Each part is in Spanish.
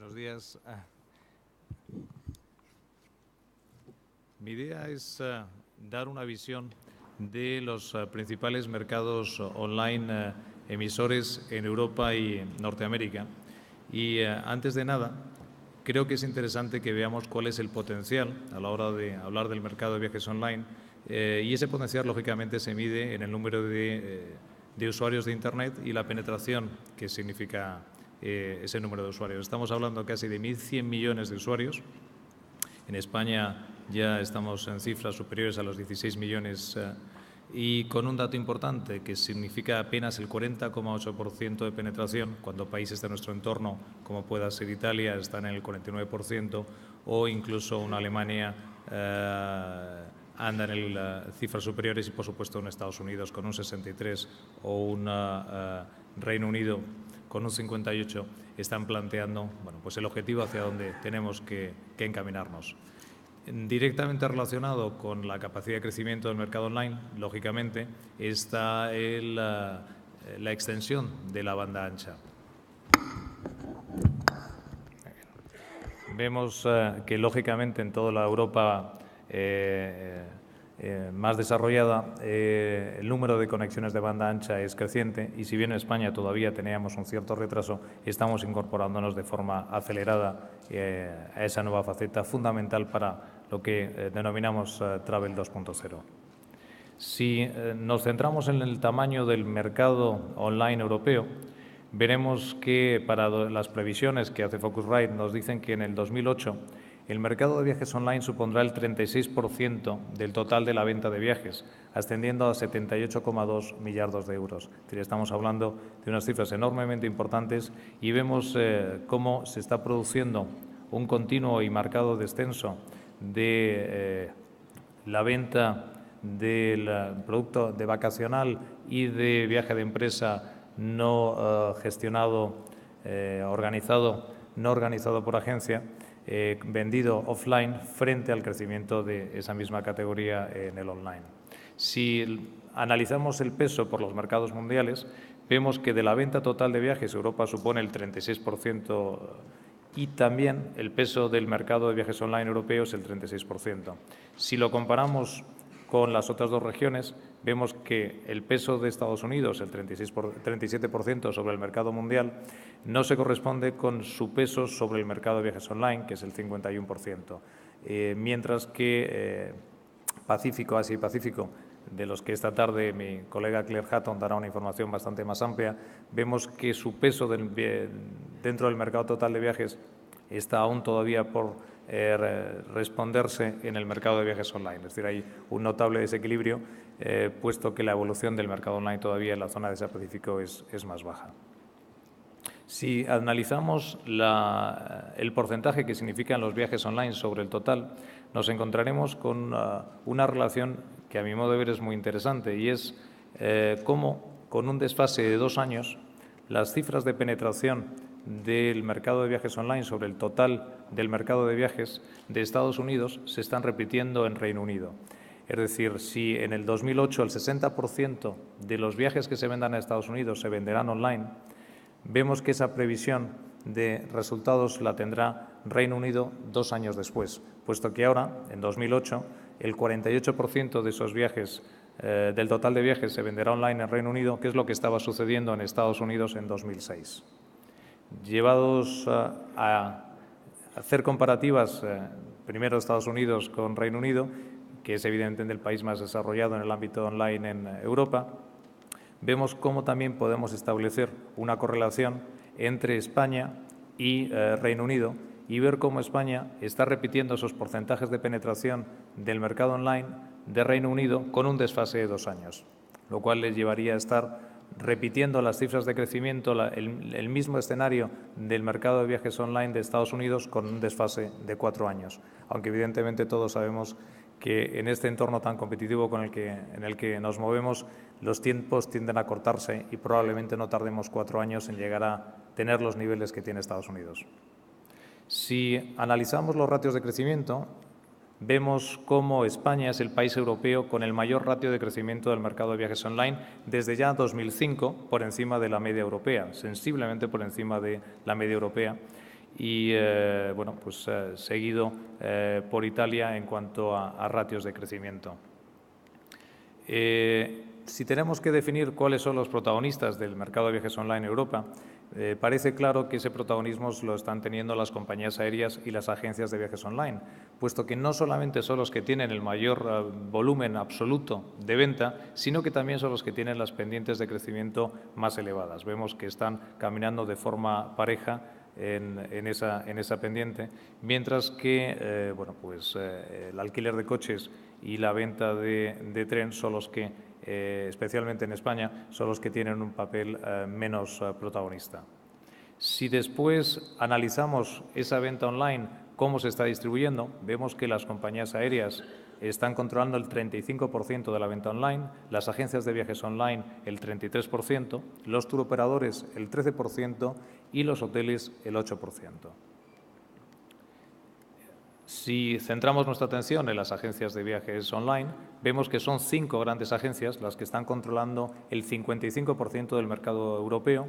Buenos días. Mi idea es dar una visión de los principales mercados online emisores en Europa y Norteamérica. Y antes de nada, creo que es interesante que veamos cuál es el potencial a la hora de hablar del mercado de viajes online. Y ese potencial, lógicamente, se mide en el número de usuarios de Internet y la penetración que significa ese número de usuarios. Estamos hablando casi de 1.100 millones de usuarios. En España ya estamos en cifras superiores a los 16 millones y con un dato importante que significa apenas el 40,8% de penetración, cuando países de nuestro entorno, como pueda ser Italia, están en el 49% o incluso una Alemania anda en cifras superiores y, por supuesto, en Estados Unidos con un 63% o un Reino Unido con un 58%, están planteando pues el objetivo hacia donde tenemos que encaminarnos. Directamente relacionado con la capacidad de crecimiento del mercado online, lógicamente, está la extensión de la banda ancha. Vemos que, lógicamente, en toda la Europa más desarrollada, el número de conexiones de banda ancha es creciente y si bien en España todavía teníamos un cierto retraso, estamos incorporándonos de forma acelerada a esa nueva faceta fundamental para lo que denominamos Travel 2.0. Si nos centramos en el tamaño del mercado online europeo, veremos que para las previsiones que hace Focusrite nos dicen que en el 2008 el mercado de viajes online supondrá el 36% del total de la venta de viajes, ascendiendo a 78,2 millardos de euros. Es decir, estamos hablando de unas cifras enormemente importantes y vemos cómo se está produciendo un continuo y marcado descenso de la venta del producto de vacacional y de viaje de empresa no gestionado, no organizado por agencia, vendido offline frente al crecimiento de esa misma categoría en el online. Si analizamos el peso por los mercados mundiales, vemos que de la venta total de viajes Europa supone el 36% y también el peso del mercado de viajes online europeo es el 36%. Si lo comparamos con las otras dos regiones, vemos que el peso de Estados Unidos, el 37% sobre el mercado mundial, no se corresponde con su peso sobre el mercado de viajes online, que es el 51%. Mientras que Pacífico, Asia y Pacífico, de los que esta tarde mi colega Claire Hatton dará una información bastante más amplia, vemos que su peso dentro del mercado total de viajes está aún todavía por responderse en el mercado de viajes online. Es decir, hay un notable desequilibrio, puesto que la evolución del mercado online todavía en la zona de Asia-Pacífico es más baja. Si analizamos el porcentaje que significan los viajes online sobre el total, nos encontraremos con una relación que a mi modo de ver es muy interesante y es cómo, con un desfase de 2 años, las cifras de penetración del mercado de viajes online sobre el total del mercado de viajes de Estados Unidos se están repitiendo en Reino Unido. Es decir, si en el 2008 el 60% de los viajes que se vendan a Estados Unidos se venderán online, vemos que esa previsión de resultados la tendrá Reino Unido 2 años después, puesto que ahora, en 2008, el 48% de esos viajes, del total de viajes, se venderá online en Reino Unido, que es lo que estaba sucediendo en Estados Unidos en 2006. Llevados a hacer comparativas, primero Estados Unidos con Reino Unido, que es evidentemente el país más desarrollado en el ámbito online en Europa, vemos cómo también podemos establecer una correlación entre España y Reino Unido y ver cómo España está repitiendo esos porcentajes de penetración del mercado online de Reino Unido con un desfase de 2 años, lo cual les llevaría a estar repitiendo las cifras de crecimiento, el mismo escenario del mercado de viajes online de Estados Unidos con un desfase de 4 años, aunque evidentemente todos sabemos que en este entorno tan competitivo en el que nos movemos, los tiempos tienden a cortarse y probablemente no tardemos 4 años en llegar a tener los niveles que tiene Estados Unidos. Si analizamos los ratios de crecimiento, vemos cómo España es el país europeo con el mayor ratio de crecimiento del mercado de viajes online desde ya 2005, por encima de la media europea, sensiblemente por encima de la media europea. y bueno, pues, seguido por Italia en cuanto a ratios de crecimiento. Si tenemos que definir cuáles son los protagonistas del mercado de viajes online en Europa, parece claro que ese protagonismo lo están teniendo las compañías aéreas y las agencias de viajes online, puesto que no solamente son los que tienen el mayor volumen absoluto de venta, sino que también son los que tienen las pendientes de crecimiento más elevadas. Vemos que están caminando de forma pareja en esa pendiente, mientras que bueno, pues, el alquiler de coches y la venta de tren son los que, especialmente en España, son los que tienen un papel menos protagonista. Si después analizamos esa venta online, cómo se está distribuyendo, vemos que las compañías aéreas están controlando el 35% de la venta online, las agencias de viajes online el 33%, los turoperadores el 13% y los hoteles el 8%. Si centramos nuestra atención en las agencias de viajes online, vemos que son 5 grandes agencias las que están controlando el 55% del mercado europeo,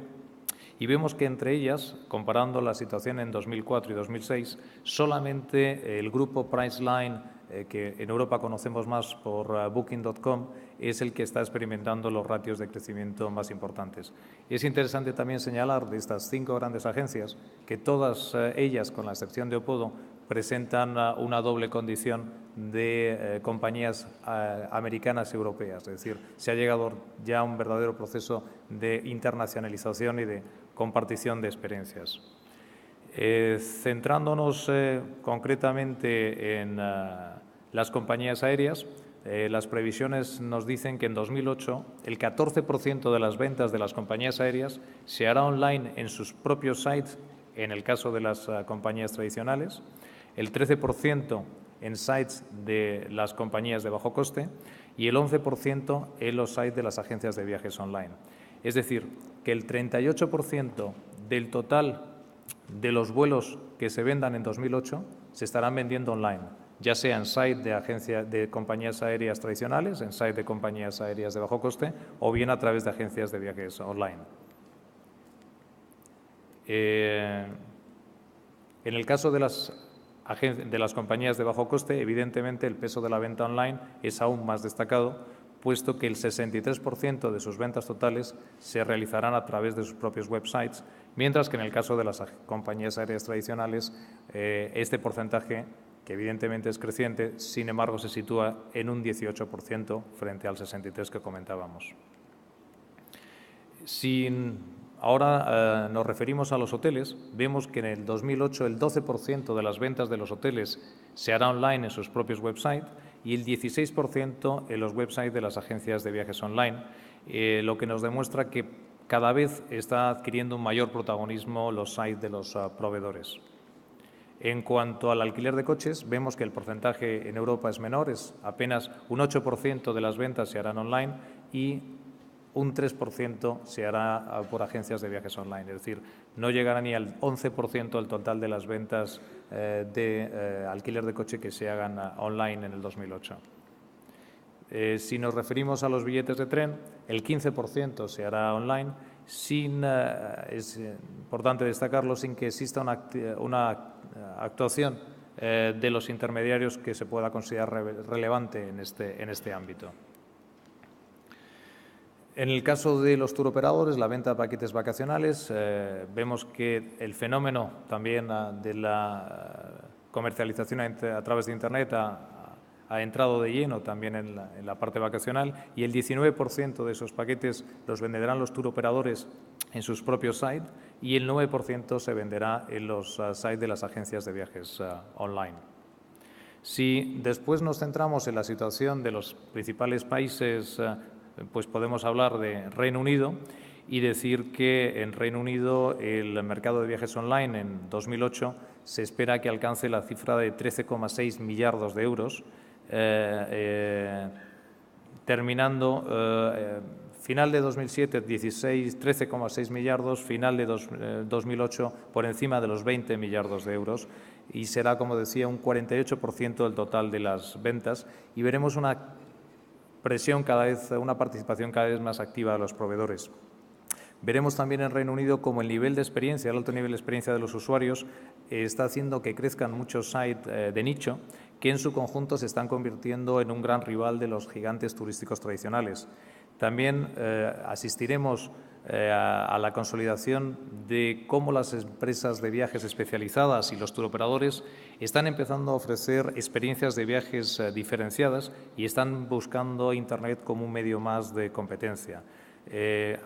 y vemos que entre ellas, comparando la situación en 2004 y 2006, solamente el grupo Priceline, que en Europa conocemos más por Booking.com, es el que está experimentando los ratios de crecimiento más importantes. Es interesante también señalar de estas 5 grandes agencias que todas ellas, con la excepción de Opodo, presentan una doble condición de compañías americanas y europeas. Es decir, se ha llegado ya a un verdadero proceso de internacionalización y de compartición de experiencias. Centrándonos concretamente en las compañías aéreas, las previsiones nos dicen que en 2008 el 14% de las ventas de las compañías aéreas se hará online en sus propios sites, en el caso de las compañías tradicionales, el 13% en sites de las compañías de bajo coste y el 11% en los sites de las agencias de viajes online. Es decir, que el 38% del total de los vuelos que se vendan en 2008 se estarán vendiendo online, ya sea en sites de compañías aéreas tradicionales, en sites de compañías aéreas de bajo coste o bien a través de agencias de viajes online. En el caso de las compañías de bajo coste, evidentemente el peso de la venta online es aún más destacado, puesto que el 63% de sus ventas totales se realizarán a través de sus propios websites, mientras que en el caso de las compañías aéreas tradicionales, este porcentaje, que evidentemente es creciente, sin embargo se sitúa en un 18% frente al 63% que comentábamos. Ahora nos referimos a los hoteles, vemos que en el 2008 el 12% de las ventas de los hoteles se hará online en sus propios websites y el 16% en los websites de las agencias de viajes online, lo que nos demuestra que cada vez está adquiriendo un mayor protagonismo los sites de los proveedores. En cuanto al alquiler de coches, vemos que el porcentaje en Europa es menor, es apenas un 8% de las ventas se harán online y un 3% se hará por agencias de viajes online, es decir, no llegará ni al 11% del total de las ventas de alquiler de coche que se hagan online en el 2008. Si nos referimos a los billetes de tren, el 15% se hará online, es importante destacarlo, sin que exista una actuación de los intermediarios que se pueda considerar relevante en este ámbito. En el caso de los turoperadores, la venta de paquetes vacacionales, vemos que el fenómeno también de la comercialización a través de Internet ha entrado de lleno también en la parte vacacional y el 19% de esos paquetes los venderán los turoperadores en sus propios sites y el 9% se venderá en los sites de las agencias de viajes online. Si después nos centramos en la situación de los principales países, pues podemos hablar de Reino Unido y decir que en Reino Unido el mercado de viajes online en 2008 se espera que alcance la cifra de 13,6 millardos de euros, terminando final de 2007 13,6 millardos, final de 2008 por encima de los 20 millardos de euros y será, como decía, un 48% del total de las ventas y veremos una participación cada vez más activa de los proveedores. Veremos también en Reino Unido cómo el nivel de experiencia, el alto nivel de experiencia de los usuarios está haciendo que crezcan muchos sites de nicho que en su conjunto se están convirtiendo en un gran rival de los gigantes turísticos tradicionales. También asistiremos a la consolidación de cómo las empresas de viajes especializadas y los touroperadores están empezando a ofrecer experiencias de viajes diferenciadas y están buscando Internet como un medio más de competencia.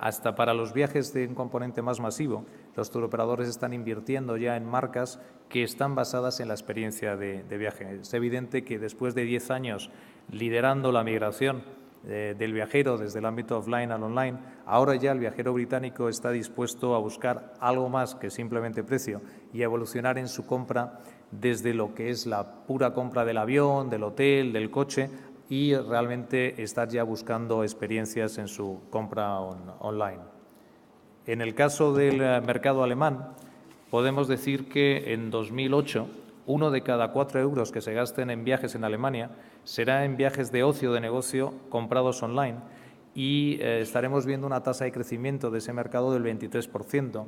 Hasta para los viajes de un componente más masivo, los touroperadores están invirtiendo ya en marcas que están basadas en la experiencia de viaje. Es evidente que después de 10 años liderando la migración del viajero desde el ámbito offline al online, ahora ya el viajero británico está dispuesto a buscar algo más que simplemente precio y a evolucionar en su compra desde lo que es la pura compra del avión, del hotel, del coche, y realmente estar ya buscando experiencias en su compra online. En el caso del mercado alemán, podemos decir que en 2008, 1 de cada 4 euros que se gasten en viajes en Alemania será en viajes de ocio de negocio comprados online y estaremos viendo una tasa de crecimiento de ese mercado del 23%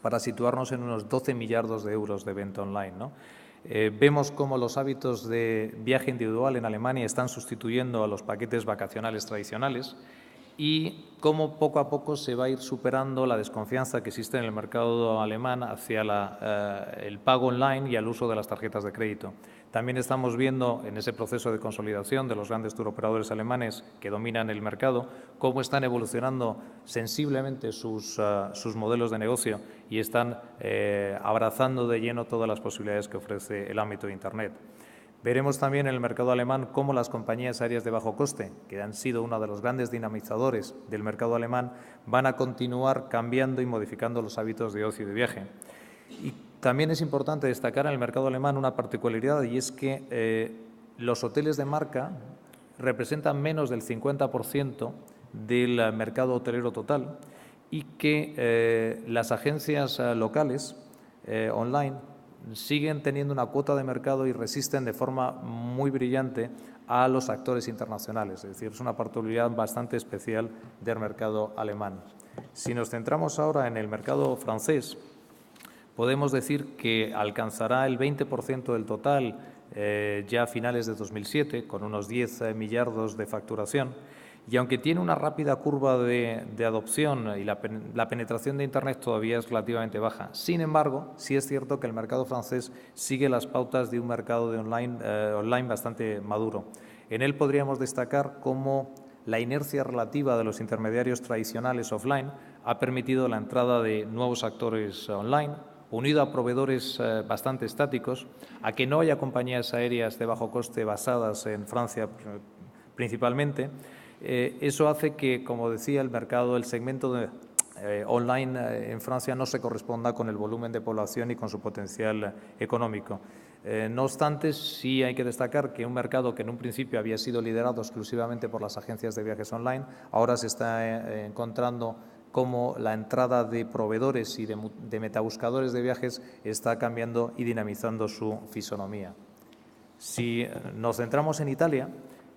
para situarnos en unos 12 millardos de euros de venta online, ¿no? Vemos cómo los hábitos de viaje individual en Alemania están sustituyendo a los paquetes vacacionales tradicionales y cómo poco a poco se va a ir superando la desconfianza que existe en el mercado alemán hacia el pago online y al uso de las tarjetas de crédito. También estamos viendo en ese proceso de consolidación de los grandes touroperadores alemanes que dominan el mercado cómo están evolucionando sensiblemente sus modelos de negocio y están abrazando de lleno todas las posibilidades que ofrece el ámbito de Internet. Veremos también en el mercado alemán cómo las compañías aéreas de bajo coste, que han sido uno de los grandes dinamizadores del mercado alemán, van a continuar cambiando y modificando los hábitos de ocio y de viaje. Y también es importante destacar en el mercado alemán una particularidad, y es que los hoteles de marca representan menos del 50% del mercado hotelero total y que las agencias locales online siguen teniendo una cuota de mercado y resisten de forma muy brillante a los actores internacionales. Es decir, es una particularidad bastante especial del mercado alemán. Si nos centramos ahora en el mercado francés, podemos decir que alcanzará el 20% del total ya a finales de 2007, con unos 10 millardos de facturación. Y aunque tiene una rápida curva de adopción y la penetración de Internet todavía es relativamente baja, sin embargo, sí es cierto que el mercado francés sigue las pautas de un mercado de online bastante maduro. En él podríamos destacar cómo la inercia relativa de los intermediarios tradicionales offline ha permitido la entrada de nuevos actores online, unido a proveedores bastante estáticos, a que no haya compañías aéreas de bajo coste basadas en Francia principalmente. Eso hace que, como decía, el segmento online en Francia no se corresponda con el volumen de población y con su potencial económico. No obstante, sí hay que destacar que un mercado que en un principio había sido liderado exclusivamente por las agencias de viajes online, ahora se está encontrando cómo la entrada de proveedores y de metabuscadores de viajes está cambiando y dinamizando su fisonomía. Si nos centramos en Italia,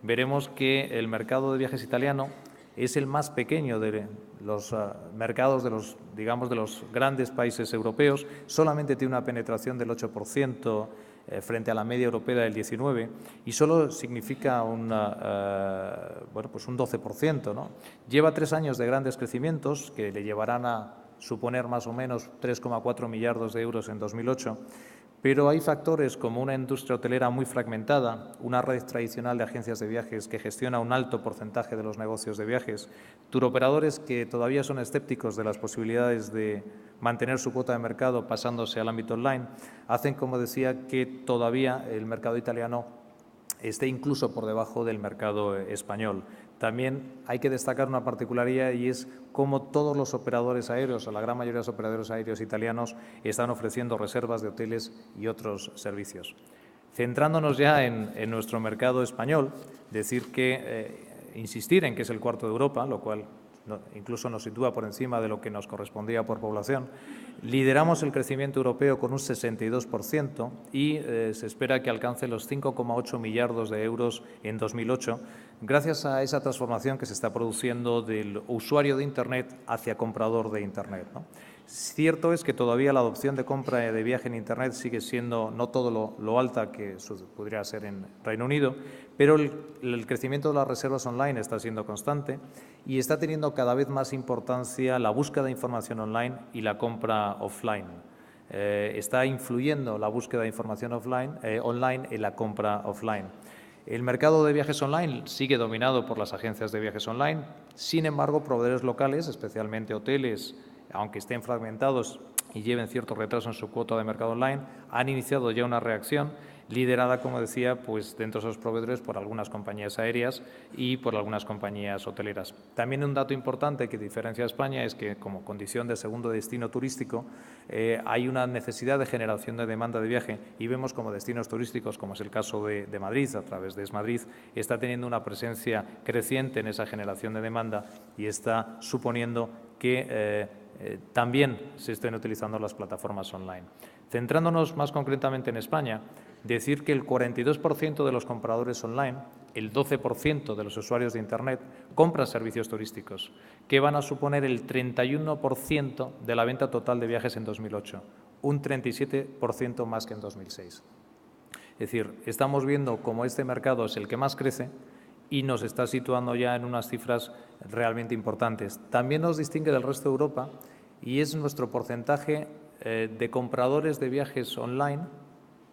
veremos que el mercado de viajes italiano es el más pequeño de los mercados de los grandes países europeos. Solamente tiene una penetración del 8% frente a la media europea del 19% y solo significa un 12%, ¿no? Lleva 3 años de grandes crecimientos que le llevarán a suponer más o menos 3,4 millardos de euros en 2008. Pero hay factores como una industria hotelera muy fragmentada, una red tradicional de agencias de viajes que gestiona un alto porcentaje de los negocios de viajes, touroperadores que todavía son escépticos de las posibilidades de mantener su cuota de mercado pasándose al ámbito online, hacen, como decía, que todavía el mercado italiano esté incluso por debajo del mercado español. También hay que destacar una particularidad y es cómo todos los operadores aéreos, o la gran mayoría de los operadores aéreos italianos, están ofreciendo reservas de hoteles y otros servicios. Centrándonos ya en nuestro mercado español, decir que insistir en que es el cuarto de Europa, lo cual incluso nos sitúa por encima de lo que nos correspondía por población. Lideramos el crecimiento europeo con un 62% y se espera que alcance los 5,8 millardos de euros en 2008, gracias a esa transformación que se está produciendo del usuario de Internet hacia comprador de Internet, ¿no? Cierto es que todavía la adopción de compra de viaje en Internet sigue siendo no todo lo alta que podría ser en Reino Unido, pero el crecimiento de las reservas online está siendo constante y está teniendo cada vez más importancia la búsqueda de información online y la compra offline. Está influyendo la búsqueda de información online en la compra offline. El mercado de viajes online sigue dominado por las agencias de viajes online. Sin embargo, proveedores locales, especialmente hoteles, aunque estén fragmentados y lleven cierto retraso en su cuota de mercado online, han iniciado ya una reacción liderada, como decía, pues dentro de esos proveedores por algunas compañías aéreas y por algunas compañías hoteleras. También un dato importante que diferencia a España es que, como condición de segundo destino turístico, hay una necesidad de generación de demanda de viaje y vemos como destinos turísticos, como es el caso de Madrid, a través de EsMadrid, está teniendo una presencia creciente en esa generación de demanda y está suponiendo que también se estén utilizando las plataformas online. Centrándonos más concretamente en España, decir que el 42% de los compradores online, el 12% de los usuarios de Internet, compran servicios turísticos, que van a suponer el 31% de la venta total de viajes en 2008, un 37% más que en 2006. Es decir, estamos viendo cómo este mercado es el que más crece y nos está situando ya en unas cifras realmente importantes. También nos distingue del resto de Europa y es nuestro porcentaje de compradores de viajes online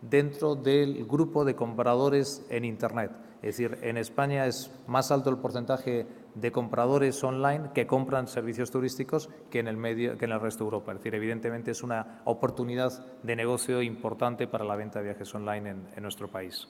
dentro del grupo de compradores en Internet. Es decir, en España es más alto el porcentaje de compradores online que compran servicios turísticos que en el resto de Europa. Es decir, evidentemente es una oportunidad de negocio importante para la venta de viajes online en nuestro país.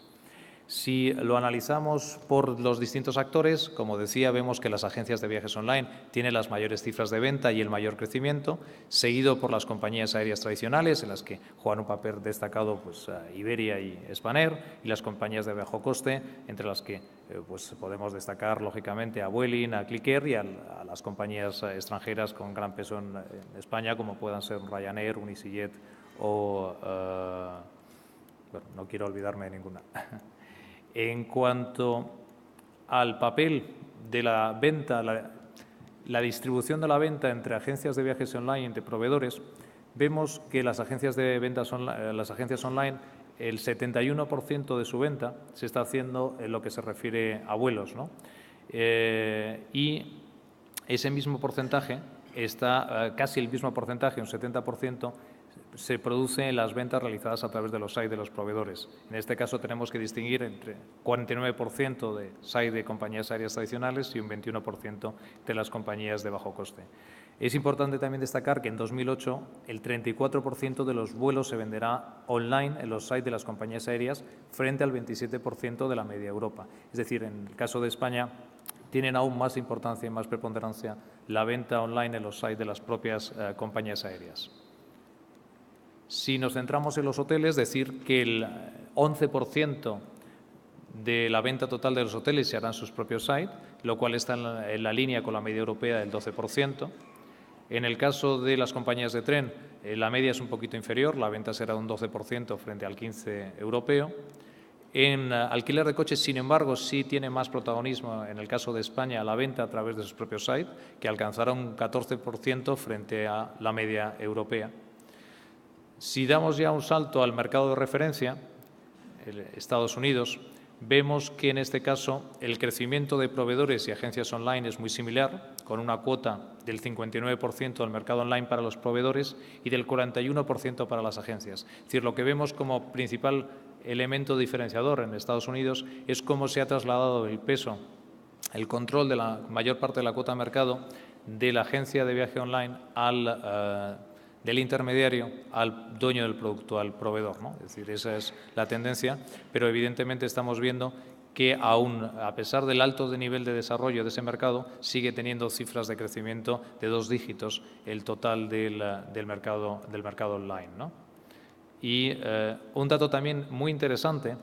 Si lo analizamos por los distintos actores, como decía, vemos que las agencias de viajes online tienen las mayores cifras de venta y el mayor crecimiento, seguido por las compañías aéreas tradicionales, en las que juegan un papel destacado pues, Iberia y Spanair, y las compañías de bajo coste, entre las que pues, podemos destacar, lógicamente, a Vueling, a Clicker y a las compañías extranjeras con gran peso en España, como puedan ser Ryanair, Unisillet o… bueno, no quiero olvidarme de ninguna. En cuanto al papel de la venta, la distribución de la venta entre agencias de viajes online y entre proveedores, vemos que las agencias online, el 71% de su venta se está haciendo en lo que se refiere a vuelos, ¿no? Y ese mismo porcentaje casi el mismo porcentaje, un 70%, se produce en las ventas realizadas a través de los sites de los proveedores. En este caso tenemos que distinguir entre 49% de sites de compañías aéreas tradicionales y un 21% de las compañías de bajo coste. Es importante también destacar que en 2008 el 34% de los vuelos se venderá online en los sites de las compañías aéreas frente al 27% de la media Europa. Es decir, en el caso de España tienen aún más importancia y más preponderancia la venta online en los sites de las propias compañías aéreas. Si nos centramos en los hoteles, decir que el 11% de la venta total de los hoteles se hará en sus propios sites, lo cual está en la línea con la media europea del 12%. En el caso de las compañías de tren, la media es un poquito inferior, la venta será un 12% frente al 15% europeo. En alquiler de coches, sin embargo, sí tiene más protagonismo, en el caso de España, la venta a través de sus propios sites, que alcanzará un 14% frente a la media europea. Si damos ya un salto al mercado de referencia, Estados Unidos, vemos que en este caso el crecimiento de proveedores y agencias online es muy similar, con una cuota del 59% del mercado online para los proveedores y del 41% para las agencias. Es decir, lo que vemos como principal elemento diferenciador en Estados Unidos es cómo se ha trasladado el peso, el control de la mayor parte de la cuota de mercado de la agencia de viaje online del intermediario al dueño del producto, al proveedor, ¿no? Es decir, esa es la tendencia, pero evidentemente estamos viendo que aún, a pesar del alto nivel de desarrollo de ese mercado, sigue teniendo cifras de crecimiento de 2 dígitos el total del mercado online, ¿no? Y un dato también muy interesante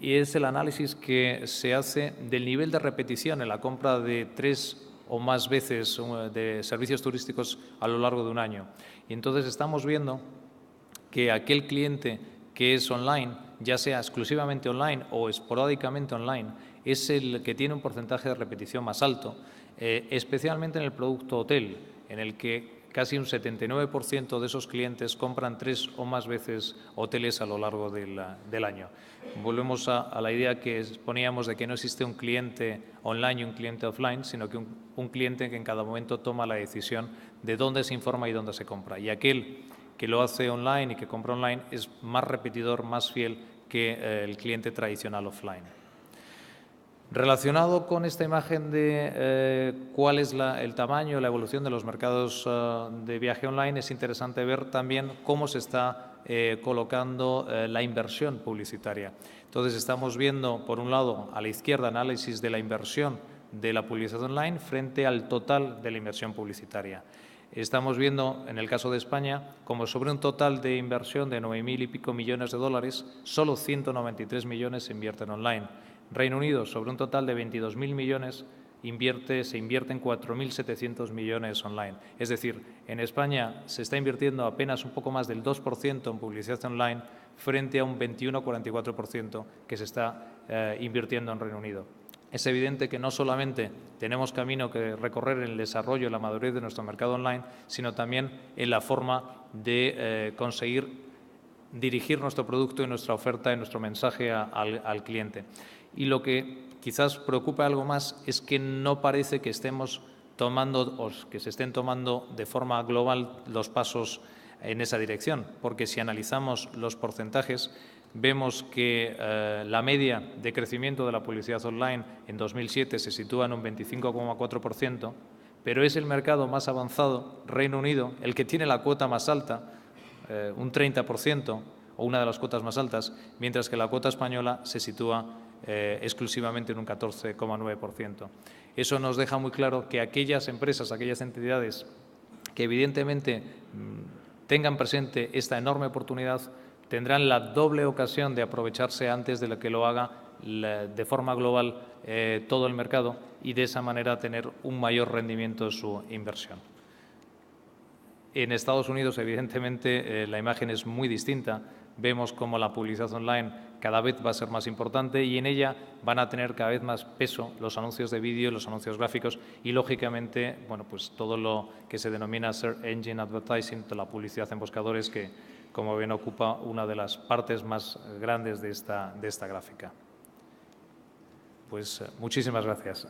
y es el análisis que se hace del nivel de repetición en la compra de 3 o más veces de servicios turísticos a lo largo de un año. Y entonces estamos viendo que aquel cliente que es online, ya sea exclusivamente online o esporádicamente online, es el que tiene un porcentaje de repetición más alto, especialmente en el producto hotel, en el que casi un 79% de esos clientes compran 3 o más veces hoteles a lo largo del año. Volvemos a la idea que poníamos de que no existe un cliente online y un cliente offline, sino que un cliente que en cada momento toma la decisión de dónde se informa y dónde se compra. Y aquel que lo hace online y que compra online es más repetidor, más fiel que el cliente tradicional offline. Relacionado con esta imagen de cuál es el tamaño, la evolución de los mercados de viaje online, es interesante ver también cómo se está colocando la inversión publicitaria. Entonces, estamos viendo, por un lado, a la izquierda, análisis de la inversión de la publicidad online frente al total de la inversión publicitaria. Estamos viendo, en el caso de España, como sobre un total de inversión de 9.000 y pico millones de dólares, solo 193 millones se invierten online. Reino Unido, sobre un total de 22.000 millones, se invierten 4.700 millones online. Es decir, en España se está invirtiendo apenas un poco más del 2% en publicidad online frente a un 21-44% que se está invirtiendo en Reino Unido. Es evidente que no solamente tenemos camino que recorrer en el desarrollo y la madurez de nuestro mercado online, sino también en la forma de conseguir dirigir nuestro producto y nuestra oferta y nuestro mensaje al cliente. Y lo que quizás preocupa algo más es que no parece que estemos tomando o que se estén tomando de forma global los pasos en esa dirección, porque si analizamos los porcentajes, vemos que la media de crecimiento de la publicidad online en 2007 se sitúa en un 25,4%, pero es el mercado más avanzado, Reino Unido, el que tiene la cuota más alta, un 30% o una de las cuotas más altas, mientras que la cuota española se sitúa exclusivamente en un 14,9%. Eso nos deja muy claro que aquellas empresas, aquellas entidades que evidentemente tengan presente esta enorme oportunidad tendrán la doble ocasión de aprovecharse antes de lo que lo haga de forma global todo el mercado y de esa manera tener un mayor rendimiento de su inversión. En Estados Unidos, evidentemente, la imagen es muy distinta. Vemos cómo la publicidad online cada vez va a ser más importante y en ella van a tener cada vez más peso los anuncios de vídeo, los anuncios gráficos y, lógicamente, bueno, pues todo lo que se denomina Search Engine Advertising, la publicidad en buscadores, que, como ven, ocupa una de las partes más grandes de esta gráfica. Pues muchísimas gracias.